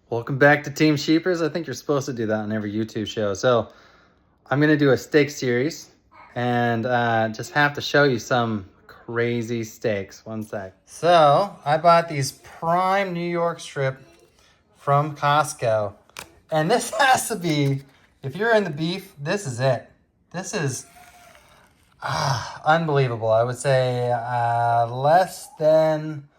Welcome back to Team Sheepers. I think you're supposed to do that on every YouTube show. So I'm going to do a steak series and just have to show you some crazy steaks. One sec. So I bought these prime New York strip from Costco. And this has to be, if you're in the beef, this is it. This is unbelievable. I would say less than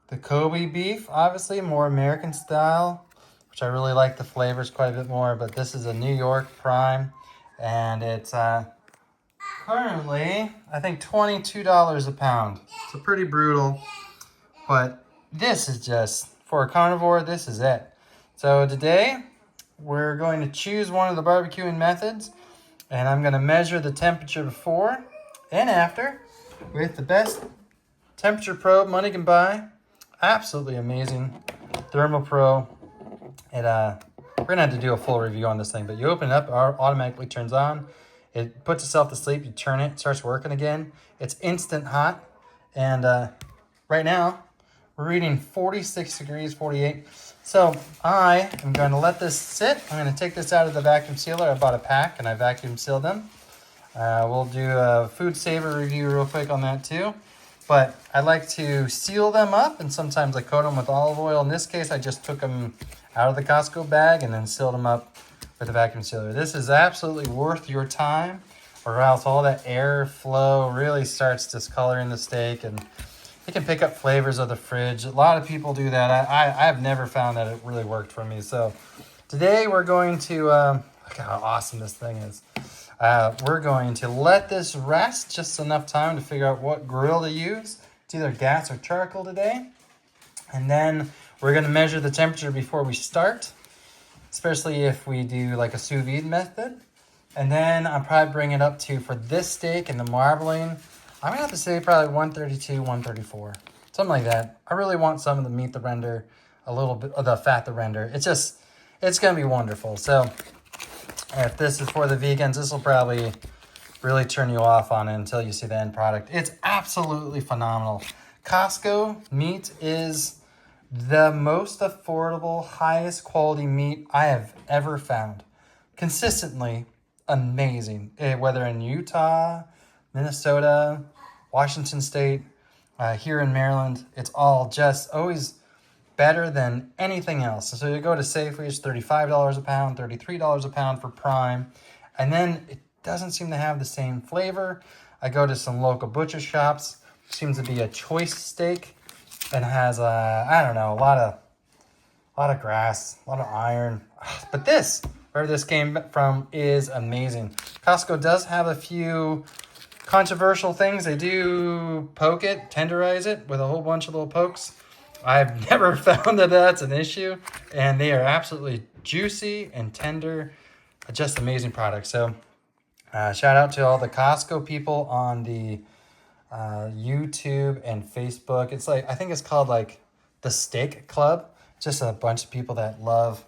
the Kobe beef, obviously, more American style, which I really like the flavors quite a bit more. But this is a New York prime, and it's currently, I think, $22 a pound. So pretty brutal, but this is just, for a carnivore, this is it. So today, we're going to choose one of the barbecuing methods, and I'm going to measure the temperature before and after with the best temperature probe money can buy. Absolutely amazing Thermal Pro. We're gonna have to do a full review on this thing, but you open it up, it automatically turns on. It puts itself to sleep. You turn it, it starts working again. It's instant hot, and right now we're reading 46 degrees, 48. So I am going to let this sit. I'm going to take this out of the vacuum sealer. I bought a pack and I vacuum sealed them. We'll do a food saver review real quick on that too. But I like to seal them up, and sometimes I coat them with olive oil. In this case, I just took them out of the Costco bag and then sealed them up with a vacuum sealer. This is absolutely worth your time, or else all that air flow really starts discoloring the steak, and it can pick up flavors of the fridge. A lot of people do that. I've never found that it really worked for me. So today we're going to, look how awesome this thing is. We're going to let this rest just enough time to figure out what grill to use. It's either gas or charcoal today. And then we're going to measure the temperature before we start, especially if we do like a sous vide method. And then I'll probably bring it up to, for this steak and the marbling, I'm going to have to say probably 132, 134, something like that. I really want some of the meat to render, a little bit of the fat to render. It's going to be wonderful. So if this is for the vegans, this will probably really turn you off on it until you see the end product. It's absolutely phenomenal. Costco meat is the most affordable, highest quality meat I have ever found. Consistently amazing. Whether in Utah, Minnesota, Washington State, here in Maryland, it's all just always better than anything else. So you go to Safeway, it's $35 a pound, $33 a pound for prime. And then it doesn't seem to have the same flavor. I go to some local butcher shops, seems to be a choice steak, and has I don't know, a lot of grass, a lot of iron. But this, wherever this came from, is amazing. Costco does have a few controversial things. They do poke it, tenderize it with a whole bunch of little pokes. I've never found that that's an issue, and they are absolutely juicy and tender. Just amazing products. So shout out to all the Costco people on the YouTube and Facebook. It's like, I think it's called like the Steak Club. Just a bunch of people that love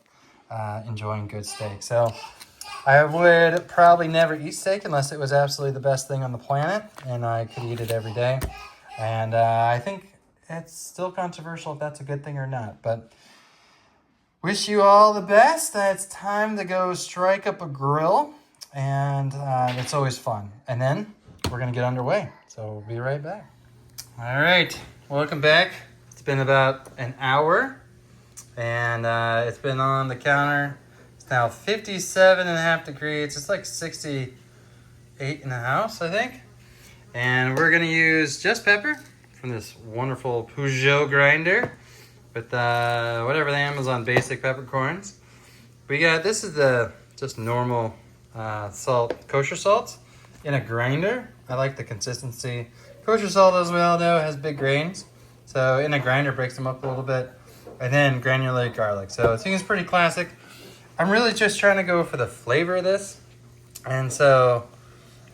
enjoying good steak. So I would probably never eat steak unless it was absolutely the best thing on the planet and I could eat it every day. And I think it's still controversial if that's a good thing or not. But wish you all the best. It's time to go strike up a grill. And it's always fun. And then we're going to get underway. So we'll be right back. All right. Welcome back. It's been about an hour. And it's been on the counter. It's now 57.5 degrees. It's like 68 in the house, I think. And we're going to use just pepper from this wonderful Peugeot grinder with whatever the Amazon basic peppercorns. We got, this is the just normal salt, kosher salt in a grinder. I like the consistency. Kosher salt, as we all know, has big grains. So in a grinder, breaks them up a little bit. And then granulated garlic. So it seems pretty classic. I'm really just trying to go for the flavor of this. And so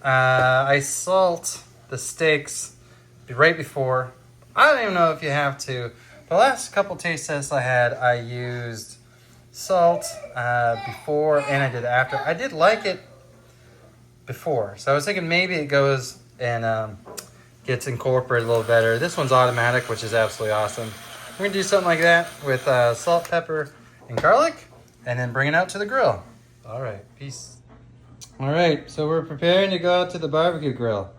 I salt the steaks right before. I don't even know if you have to. The last couple taste tests I had, I used salt before and I did after. I did like it before. So I was thinking maybe it goes and gets incorporated a little better. This one's automatic, which is absolutely awesome. We're going to do something like that with salt, pepper, and garlic, and then bring it out to the grill. All right, peace. All right, so we're preparing to go out to the barbecue grill.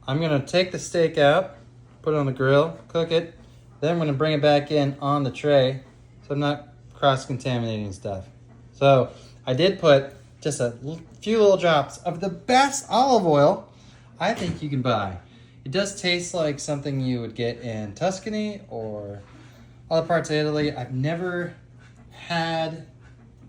I'm gonna take the steak out, put it on the grill, cook it. Then I'm gonna bring it back in on the tray so I'm not cross-contaminating stuff. So I did put just a few little drops of the best olive oil I think you can buy. It does taste like something you would get in Tuscany or other parts of Italy. I've never had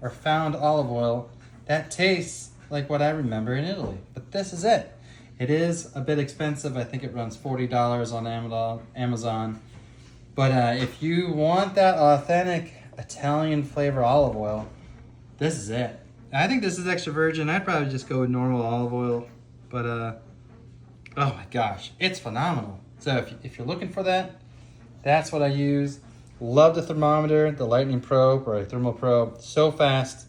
or found olive oil that tastes like what I remember in Italy, but this is it. It is a bit expensive. I think it runs $40 on Amazon. But if you want that authentic Italian flavor olive oil, this is it. I think this is extra virgin. I'd probably just go with normal olive oil, but oh my gosh, it's phenomenal. So if you're looking for that, that's what I use. Love the thermometer, the lightning probe or a thermal probe. So fast,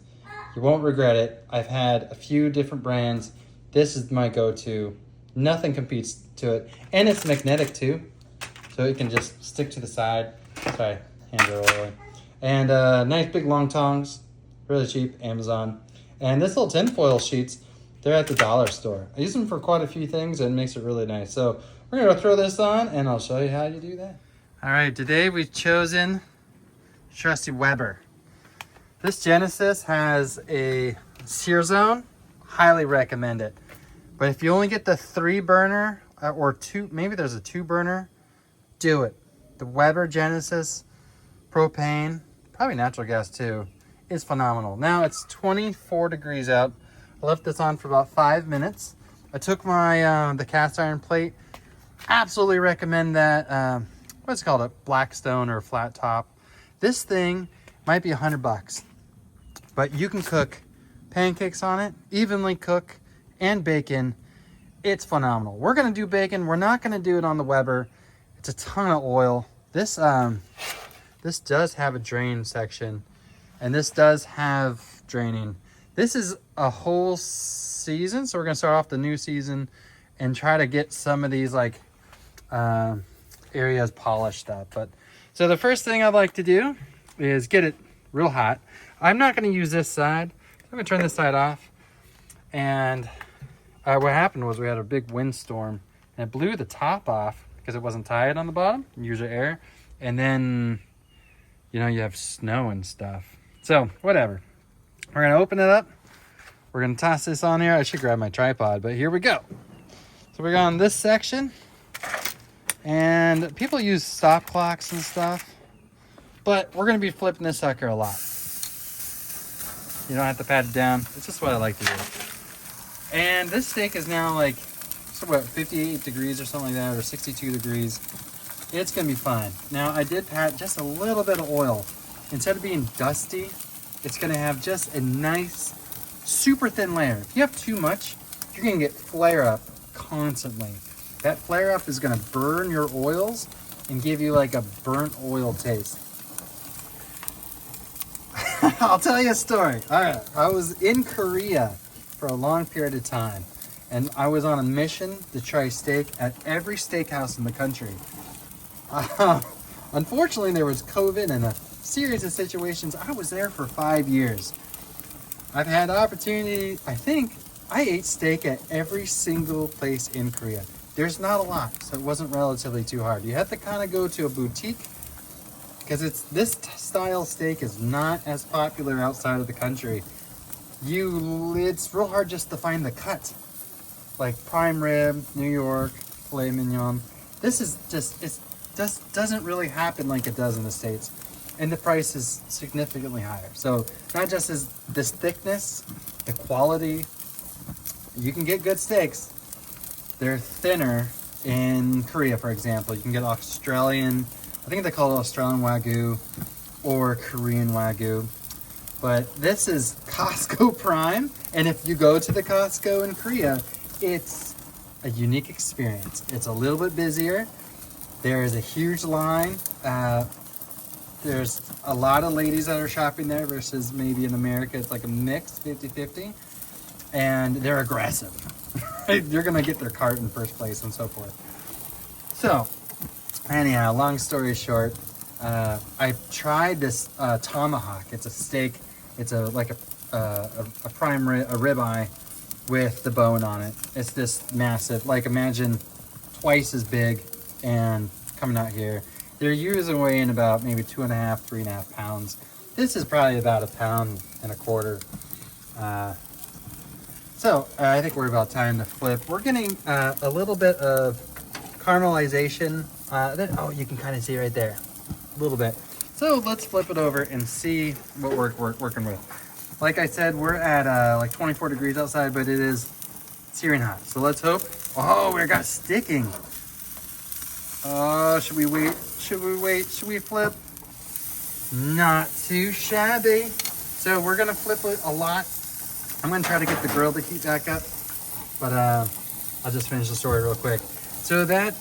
you won't regret it. I've had a few different brands. This is my go-to. Nothing competes to it. And it's magnetic too, so it can just stick to the side. Sorry, hands are oily. And nice big long tongs, really cheap, Amazon. And this little tinfoil sheets, they're at the dollar store. I use them for quite a few things and it makes it really nice. So we're gonna throw this on and I'll show you how you do that. All right, today we've chosen trusty Weber. This Genesis has a sear zone, highly recommend it. But if you only get the 3 burner or 2, maybe there's a 2 burner, do it. The Weber Genesis propane, probably natural gas too, is phenomenal. Now it's 24 degrees out. I left this on for about 5 minutes. I took my the cast iron plate. Absolutely recommend that. What's it called? A Blackstone or a flat top. This thing might be $100, but you can cook pancakes on it, evenly cook, and bacon. It's phenomenal. We're gonna do bacon. We're not gonna do it on the Weber. It's a ton of oil. This does have a drain section, and this does have draining. This is a whole season, so we're gonna start off the new season and try to get some of these like areas polished up. But so the first thing I'd like to do is get it real hot. I'm not gonna use this side. I'm gonna turn this side off. And what happened was we had a big windstorm and it blew the top off because it wasn't tied on the bottom. Use your air. And then, you know, you have snow and stuff. So whatever. We're gonna open it up. We're gonna toss this on here. I should grab my tripod, but here we go. So we're on this section. And people use stop clocks and stuff, but we're gonna be flipping this sucker a lot. You don't have to pat it down. It's just what I like to do. And this steak is now like, so what, 58 degrees or something like that, or 62 degrees. It's gonna be fine. Now I did pat just a little bit of oil. Instead of being dusty, it's gonna have just a nice, super thin layer. If you have too much, you're gonna get flare up constantly. That flare up is gonna burn your oils and give you like a burnt oil taste. I'll tell you a story. All right, I was in Korea for a long period of time, and I was on a mission to try steak at every steakhouse in the country. Unfortunately, there was COVID and a series of situations. I was there for 5 years. I've had the opportunity, I think, I ate steak at every single place in Korea. There's not a lot, so it wasn't relatively too hard. You have to kind of go to a boutique because this style steak is not as popular outside of the country. It's real hard just to find the cut. Like prime rib, New York, filet mignon. This is just doesn't really happen like it does in the States. And the price is significantly higher. So not just as this thickness, the quality, you can get good steaks. They're thinner in Korea, for example. You can get Australian, I think they call it Australian Wagyu or Korean Wagyu. But this is Costco Prime. And if you go to the Costco in Korea, it's a unique experience. It's a little bit busier. There is a huge line. There's a lot of ladies that are shopping there versus maybe in America, it's like a mix, 50-50. And they're aggressive. They're gonna get their cart in first place and so forth. So, anyhow, long story short, I tried this tomahawk. It's a steak. It's like a prime rib, a ribeye with the bone on it. It's this massive, like imagine twice as big and coming out here. They're usually weighing about maybe 2.5, 3.5 pounds. This is probably about 1.25 pounds. So I think we're about time to flip. We're getting a little bit of caramelization. Oh, you can kind of see right there, a little bit. So let's flip it over and see what we're working with. Like I said, we're at like 24 degrees outside, but it is searing hot. So let's hope. Oh, we got sticking. Oh, should we wait? Should we wait? Should we flip? Not too shabby. So we're gonna flip it a lot. I'm gonna try to get the grill to heat back up, but I'll just finish the story real quick. So that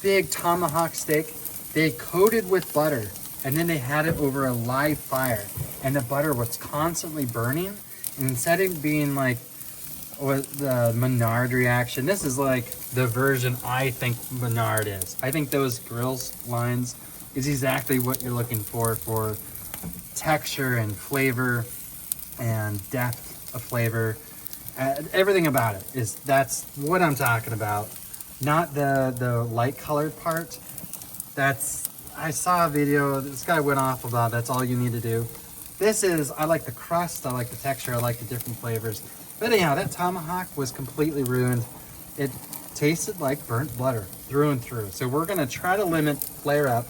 big tomahawk steak, they coated with butter, and then they had it over a live fire, and the butter was constantly burning. And instead of being like what the Menard reaction, this is like the version I think Menard is. I think those grills lines is exactly what you're looking for texture and flavor and depth of flavor. Everything about it is, that's what I'm talking about. Not the light colored part. I saw a video, this guy went off about that's all you need to do. This is, I like the crust, I like the texture, I like the different flavors. But anyhow, that tomahawk was completely ruined. It tasted like burnt butter through and through. So we're gonna try to limit flare up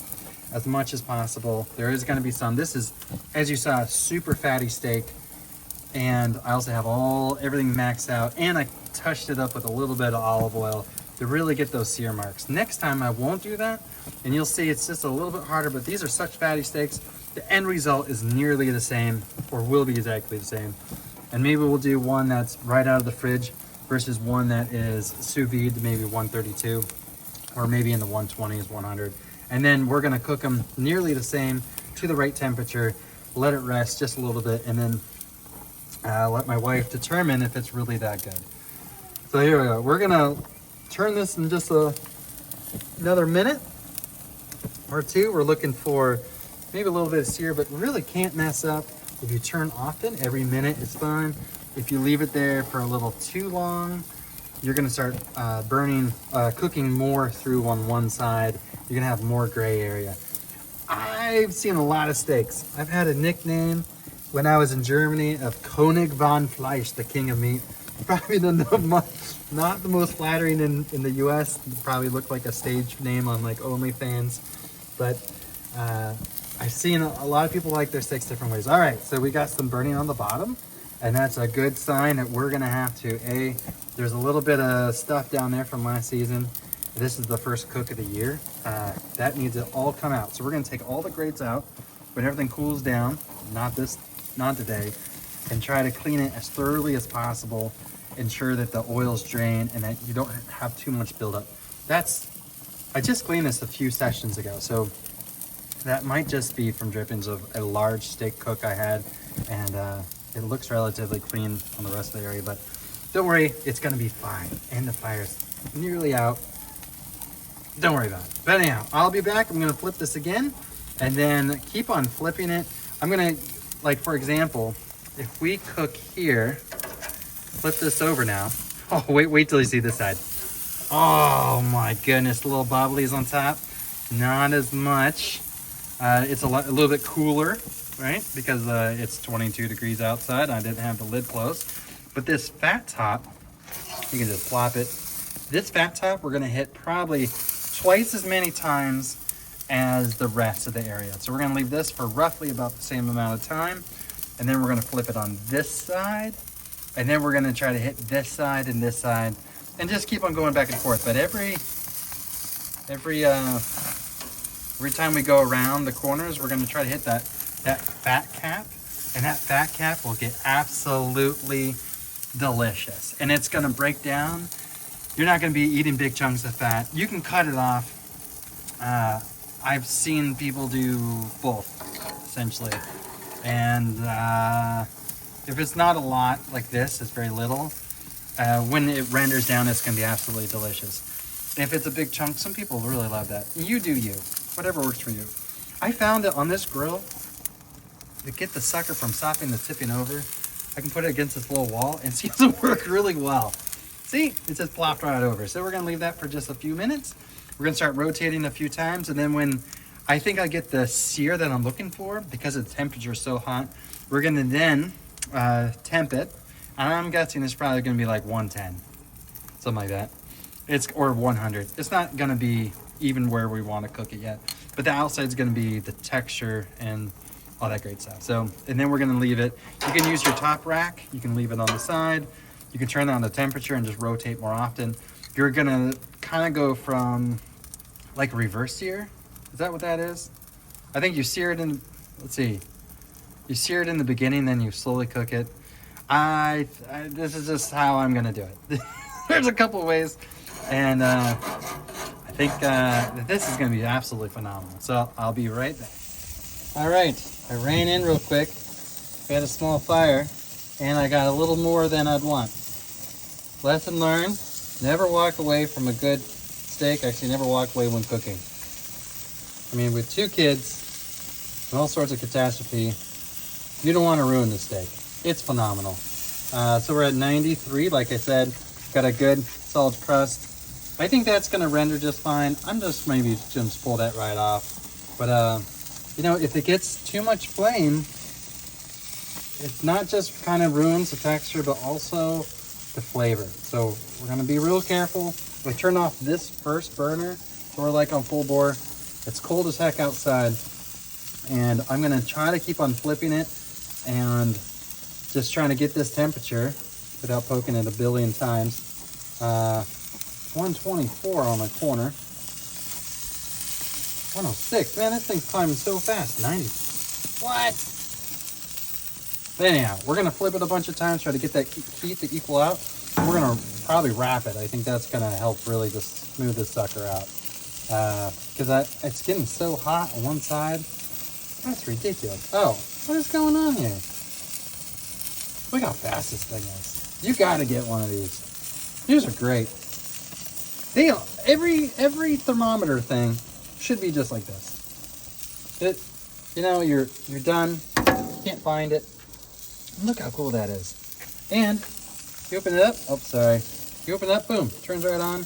as much as possible. There is gonna be some. This is, as you saw, a super fatty steak. And I also have everything maxed out, and I touched it up with a little bit of olive oil to really get those sear marks. Next time I won't do that, and you'll see it's just a little bit harder, but these are such fatty steaks, the end result is nearly the same, or will be exactly the same. And maybe we'll do one that's right out of the fridge versus one that is sous vide, maybe 132, or maybe in the 120s, 100. And then we're gonna cook them nearly the same to the right temperature, let it rest just a little bit, and then let my wife determine if it's really that good. So here we go. We're gonna turn this in just another minute or two. We're looking for maybe a little bit of sear, but really can't mess up. If you turn often, every minute is fine. If you leave it there for a little too long, you're gonna start cooking more through on one side. You're gonna have more gray area. I've seen a lot of steaks. I've had a nickname when I was in Germany of König von Fleisch, the king of meat. Probably not the most flattering in the US. It probably looked like a stage name on like OnlyFans. But I've seen a lot of people like their steaks different ways. All right, so we got some burning on the bottom, and that's a good sign that we're gonna have to, there's a little bit of stuff down there from last season. This is the first cook of the year. That needs to all come out. So we're gonna take all the grates out when everything cools down, not today, and try to clean it as thoroughly as possible. Ensure that the oil's drained and that you don't have too much buildup. I just cleaned this a few sessions ago, so that might just be from drippings of a large steak cook I had, and it looks relatively clean on the rest of the area, but don't worry, it's gonna be fine. And the fire's nearly out. Don't worry about it. But anyhow, I'll be back. I'm gonna flip this again, and then keep on flipping it. I'm gonna, like for example, if we cook here, flip this over now. Oh, wait till you see this side. Oh my goodness, little bobblies on top. Not as much. It's a little bit cooler, right? Because it's 22 degrees outside. I didn't have the lid closed. But this fat top, you can just plop it. This fat top, we're gonna hit probably twice as many times as the rest of the area. So we're gonna leave this for roughly about the same amount of time. And then we're gonna flip it on this side. And then we're gonna try to hit this side and this side. And just keep on going back and forth. But every time we go around the corners, we're gonna try to hit that fat cap. And that fat cap will get absolutely delicious. And it's gonna break down. You're not gonna be eating big chunks of fat. You can cut it off. I've seen people do both, essentially. And if it's not a lot like this, it's very little. When it renders down, it's gonna be absolutely delicious. If it's a big chunk, some people really love that. You do you, whatever works for you. I found that on this grill, to get the sucker from stopping the tipping over, I can put it against this little wall and it seems to work really well. See, it just plopped right over. So we're gonna leave that for just a few minutes. We're gonna start rotating a few times, and then when I think I get the sear that I'm looking for, because the temperature is so hot, we're gonna then temp it. I'm guessing it's probably gonna be like 110, something like that. Or 100. It's not gonna be even where we wanna cook it yet, but the outside's gonna be the texture and all that great stuff. So, and then we're gonna leave it. You can use your top rack. You can leave it on the side. You can turn on the temperature and just rotate more often. You're gonna kind of go from like reverse sear. Is that what that is? I think you sear it in, let's see. You sear it in the beginning, then you slowly cook it. This is just how I'm gonna do it. There's a couple ways, and I think that this is gonna be absolutely phenomenal. So I'll be right back. All right, I ran in real quick. We had a small fire, and I got a little more than I'd want. Lesson learned, never walk away from a good steak. Actually, never walk away when cooking. I mean, with 2 kids and all sorts of catastrophe, you don't want to ruin the steak. It's phenomenal. So we're at 93, like I said. Got a good solid crust. I think that's going to render just fine. I'm just maybe just pull that right off. But, you know, if it gets too much flame, it's not just kind of ruins the texture, but also the flavor. So we're gonna be real careful. We turn off this first burner, so we're like on full bore. It's cold as heck outside, and I'm gonna try to keep on flipping it and just trying to get this temperature without poking it a billion times. 124 on the corner. 106. Man, this thing's climbing so fast. 90. What? But anyhow, we're going to flip it a bunch of times, try to get that heat to equal out. We're going to probably wrap it. I think that's going to help really just smooth this sucker out. Because it's getting so hot on one side. That's ridiculous. Oh, what is going on here? Look how fast this thing is. You got to get one of these. These are great. Every thermometer thing should be just like this. You know, you're done. You can't find it. Look how cool that is. And you open it up. Oh, sorry. You open it up, boom. Turns right on.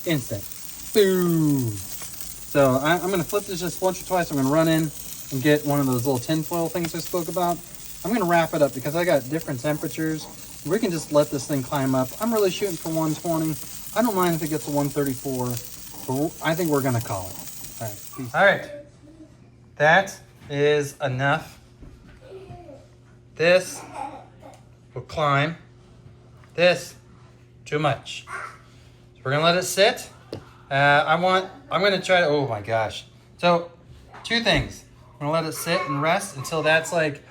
Instant. Boom. So I'm going to flip this just once or twice. I'm going to run in and get one of those little tinfoil things I spoke about. I'm going to wrap it up because I got different temperatures. We can just let this thing climb up. I'm really shooting for 120. I don't mind if it gets to 134. But I think we're going to call it. All right. Peace. All right. That is enough. This will climb. This, too much. So we're gonna let it sit. I'm gonna try to, oh my gosh. So, 2 things. I'm gonna let it sit and rest until that's like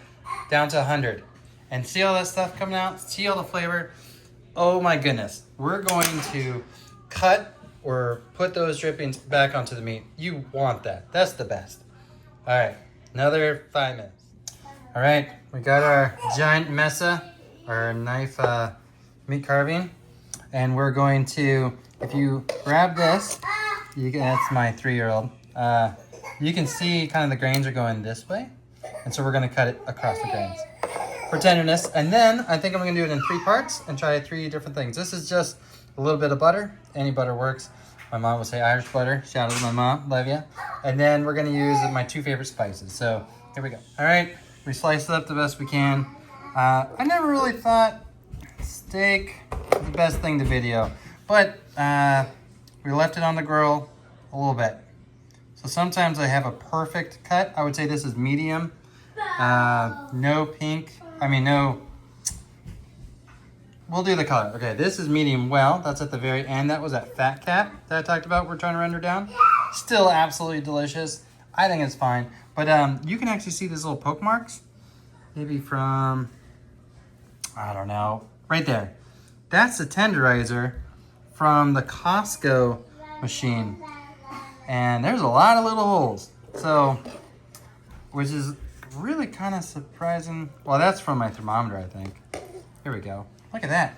down to 100. And see all that stuff coming out? See all the flavor? Oh my goodness. We're going to cut or put those drippings back onto the meat. You want that. That's the best. All right, another 5 minutes. All right, we got our giant mesa, our knife meat carving, and we're going to, if you grab this, that's my 3-year-old, you can see kind of the grains are going this way, and so we're gonna cut it across the grains for tenderness. And then I think I'm gonna do it in 3 parts and try 3 different things. This is just a little bit of butter. Any butter works. My mom would say Irish butter. Shout out to my mom, love ya. And then we're gonna use my 2 favorite spices. So here we go. All right. We slice it up the best we can. I never really thought steak was the best thing to video, but we left it on the grill a little bit. So sometimes I have a perfect cut. I would say this is medium. No pink. No. We'll do the color. Okay, this is medium well. That's at the very end. That was that fat cap that I talked about we're trying to render down. Still absolutely delicious. I think it's fine. But you can actually see these little poke marks. Maybe from, I don't know, right there. That's the tenderizer from the Costco machine. And there's a lot of little holes. So, which is really kind of surprising. Well, that's from my thermometer, I think. Here we go. Look at that.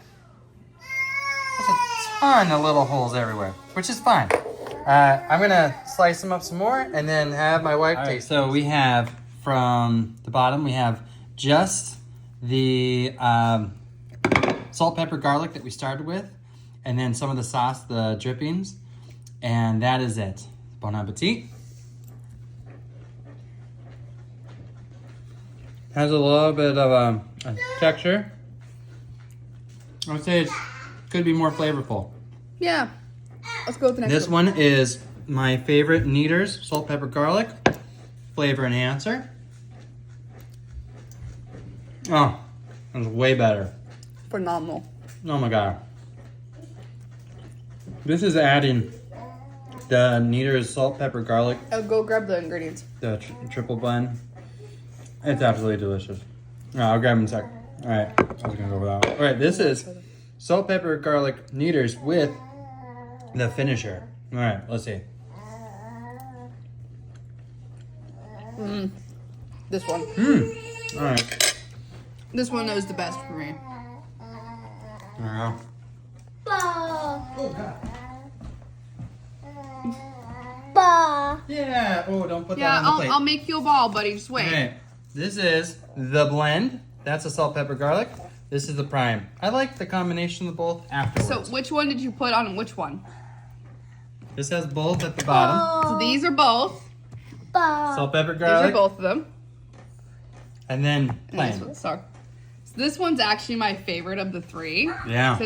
There's a ton of little holes everywhere, which is fine. I'm gonna slice them up some more and then have my wife taste. So we have from the bottom, we have just the salt, pepper, garlic that we started with, and then some of the sauce, the drippings, and that is it. Bon appetit. Has a little bit of a texture. I would say it could be more flavorful. Yeah. Let's go with the next This one is my favorite Knider's salt, pepper, garlic flavor enhancer. Oh, it's way better. Phenomenal. Oh my god. This is adding the Knider's salt, pepper, garlic. I'll go grab the ingredients. The triple blend. It's absolutely delicious. I'll grab them in a sec. All right, I was gonna go over that one. All right, this is salt, pepper, garlic Knider's with the finisher. All right, let's see. This one. All right. This one was the best for me. Oh god. Yeah. Oh, don't put that on the plate. I'll make you a ball, buddy. Just wait. Okay. This is the blend. That's the salt, pepper, garlic. This is the prime. I like the combination of both afterwards. So which one did you put on which one? This has both at the bottom. So these are both. Salt, pepper, These garlic. are both of them. And then And plain. this one's so this one's actually my favorite of the three. Yeah. So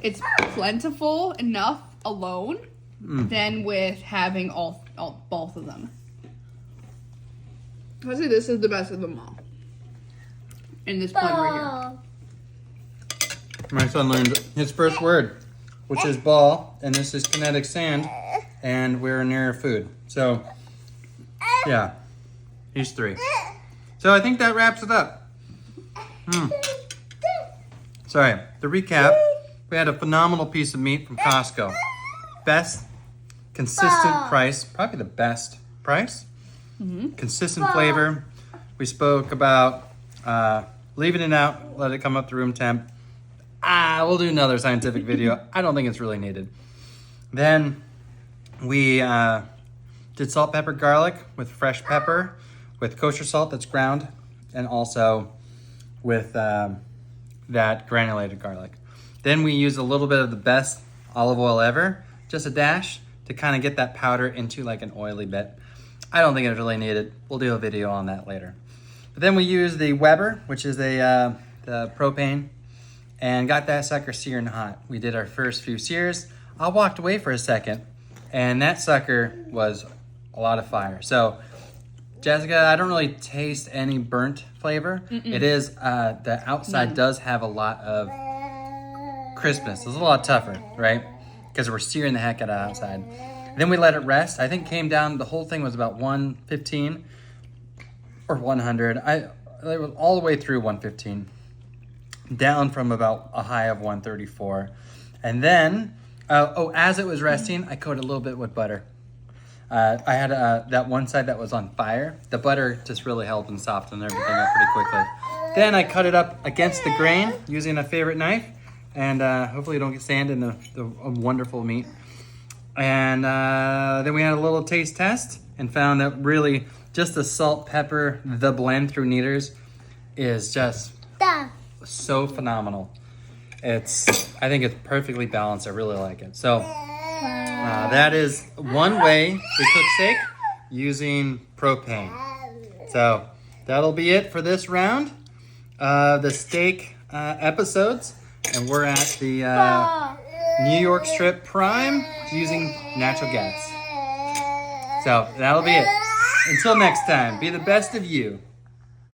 it's plentiful enough alone than with having all both of them. I say this is the best of them all. In this blend right here. My son learned his first word, which is ball, and this is kinetic sand, and we're near food. So, yeah, he's 3. So I think that wraps it up. Sorry, to recap, we had a phenomenal piece of meat from Costco. Best consistent price, probably the best price. Consistent flavor. We spoke about leaving it out, let it come up to room temp. We'll do another scientific video. I don't think it's really needed. Then we did salt, pepper, garlic with fresh pepper, with kosher salt that's ground, and also with that granulated garlic. Then we used a little bit of the best olive oil ever, just a dash, to kind of get that powder into like an oily bit. I don't think it's really needed. We'll do a video on that later. But then we used the Weber, which is the propane, and got that sucker searing hot. We did our first few sears. I walked away for a second, and that sucker was a lot of fire. So, Jessica, I don't really taste any burnt flavor. It is, the outside does have a lot of crispness. It's a lot tougher, right? Because we're searing the heck out of outside. Then we let it rest. I think came down, the whole thing was about 115 or 100. It was all the way through 115. Down from about a high of 134. And then, as it was resting, I coated a little bit with butter. I had that one side that was on fire. The butter just really helped and softened everything up pretty quickly. Then I cut it up against the grain using a favorite knife. And hopefully you don't get sand in the wonderful meat. And then we had a little taste test and found that really just the salt, pepper, the blend through Knider's is just so phenomenal. I think it's perfectly balanced. I really like it. So that is one way we cook steak using propane. So that'll be it for this round of the steak episodes. And we're at the New York Strip Prime using natural gas. So that'll be it. Until next time, be the best of you.